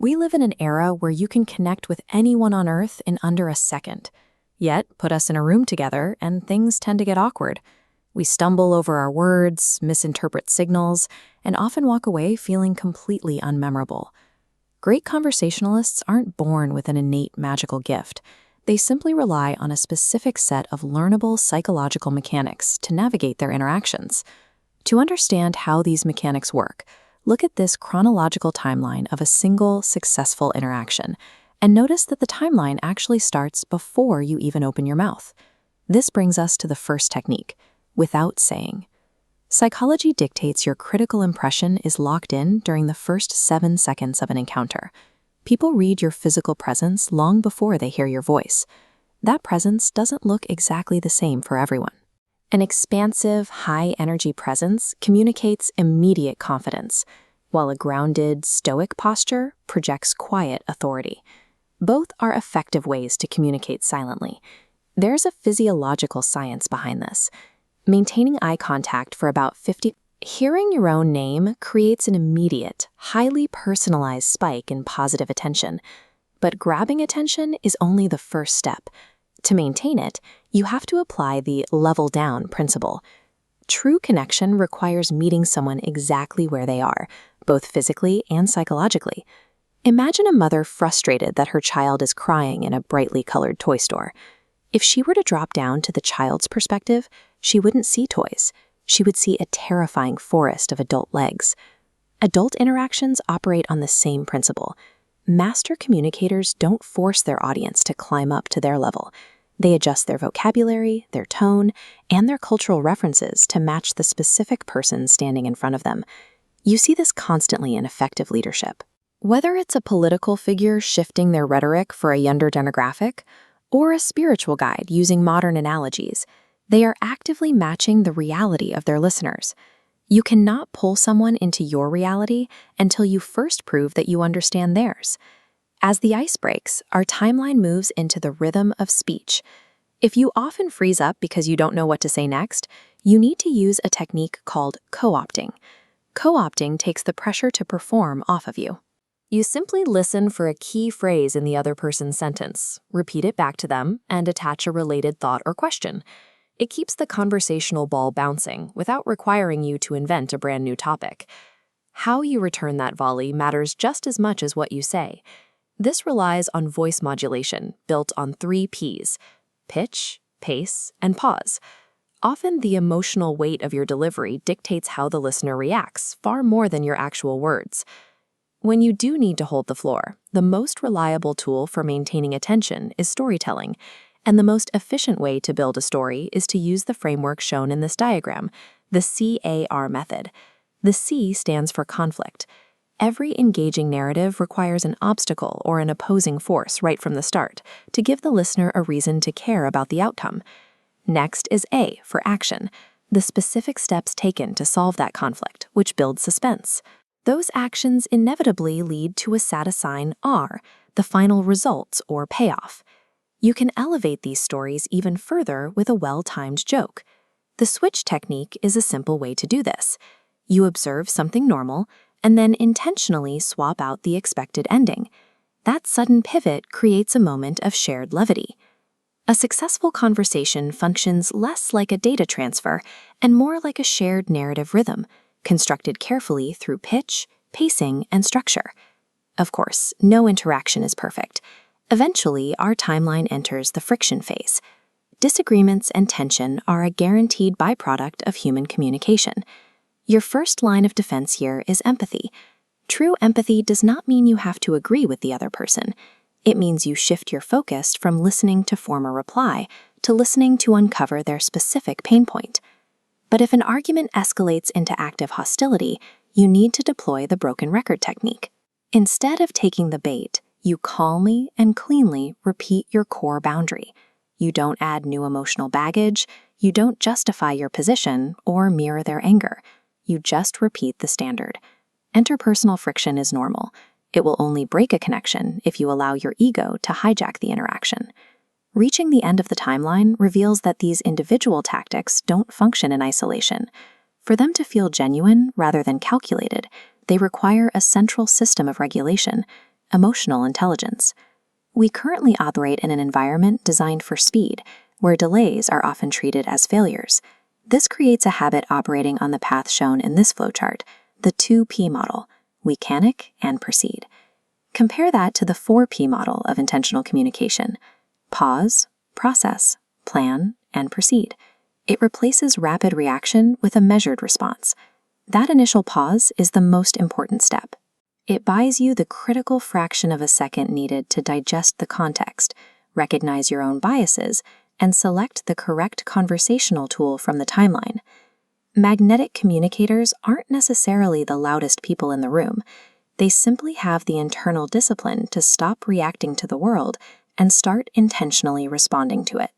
We live in an era where you can connect with anyone on Earth in under a second. Yet, put us in a room together and things tend to get awkward. We stumble over our words, misinterpret signals, and often walk away feeling completely unmemorable. Great conversationalists aren't born with an innate magical gift. They simply rely on a specific set of learnable psychological mechanics to navigate their interactions. To understand how these mechanics work, look at this chronological timeline of a single successful interaction, and notice that the timeline actually starts before you even open your mouth. This brings us to the first technique, without saying. Psychology dictates your critical impression is locked in during the first 7 seconds of an encounter. People read your physical presence long before they hear your voice. That presence doesn't look exactly the same for everyone. An expansive, high-energy presence communicates immediate confidence, while a grounded, stoic posture projects quiet authority. Both are effective ways to communicate silently. There's a physiological science behind this. Maintaining eye contact for about 50 Hearing your own name creates an immediate, highly personalized spike in positive attention. But grabbing attention is only the first step. To maintain it, you have to apply the level down principle. True connection requires meeting someone exactly where they are, both physically and psychologically. Imagine a mother frustrated that her child is crying in a brightly colored toy store. If she were to drop down to the child's perspective, she wouldn't see toys. She would see a terrifying forest of adult legs. Adult interactions operate on the same principle. Master communicators don't force their audience to climb up to their level. They adjust their vocabulary, their tone, and their cultural references to match the specific person standing in front of them. You see this constantly in effective leadership. Whether it's a political figure shifting their rhetoric for a younger demographic, or a spiritual guide using modern analogies, they are actively matching the reality of their listeners. You cannot pull someone into your reality until you first prove that you understand theirs. As the ice breaks, our timeline moves into the rhythm of speech. If you often freeze up because you don't know what to say next, you need to use a technique called co-opting. Co-opting takes the pressure to perform off of you. You simply listen for a key phrase in the other person's sentence, repeat it back to them, and attach a related thought or question. It keeps the conversational ball bouncing without requiring you to invent a brand new topic. How you return that volley matters just as much as what you say. This relies on voice modulation built on 3 Ps: pitch, pace, and pause. Often the emotional weight of your delivery dictates how the listener reacts, far more than your actual words. When you do need to hold the floor, the most reliable tool for maintaining attention is storytelling, and the most efficient way to build a story is to use the framework shown in this diagram, the CAR method. The C stands for conflict. Every engaging narrative requires an obstacle or an opposing force right from the start to give the listener a reason to care about the outcome. Next is A for action, the specific steps taken to solve that conflict, which builds suspense. Those actions inevitably lead to a satisfying R, the final result or payoff. You can elevate these stories even further with a well-timed joke. The switch technique is a simple way to do this. You observe something normal and then intentionally swap out the expected ending. That sudden pivot creates a moment of shared levity. A successful conversation functions less like a data transfer and more like a shared narrative rhythm, constructed carefully through pitch, pacing, and structure. Of course, no interaction is perfect. Eventually, our timeline enters the friction phase. Disagreements and tension are a guaranteed byproduct of human communication. Your first line of defense here is empathy. True empathy does not mean you have to agree with the other person. It means you shift your focus from listening to form a reply to listening to uncover their specific pain point. But if an argument escalates into active hostility, you need to deploy the broken record technique. Instead of taking the bait, you calmly and cleanly repeat your core boundary. You don't add new emotional baggage, you don't justify your position or mirror their anger. You just repeat the standard. Interpersonal friction is normal. It will only break a connection if you allow your ego to hijack the interaction. Reaching the end of the timeline reveals that these individual tactics don't function in isolation. For them to feel genuine rather than calculated, they require a central system of regulation, emotional intelligence. We currently operate in an environment designed for speed, where delays are often treated as failures. This creates a habit operating on the path shown in this flowchart, the 2P model: we panic and proceed. Compare that to the 4P model of intentional communication: pause, process, plan, and proceed. It replaces rapid reaction with a measured response. That initial pause is the most important step. It buys you the critical fraction of a second needed to digest the context, recognize your own biases, and select the correct conversational tool from the timeline. Magnetic communicators aren't necessarily the loudest people in the room. They simply have the internal discipline to stop reacting to the world and start intentionally responding to it.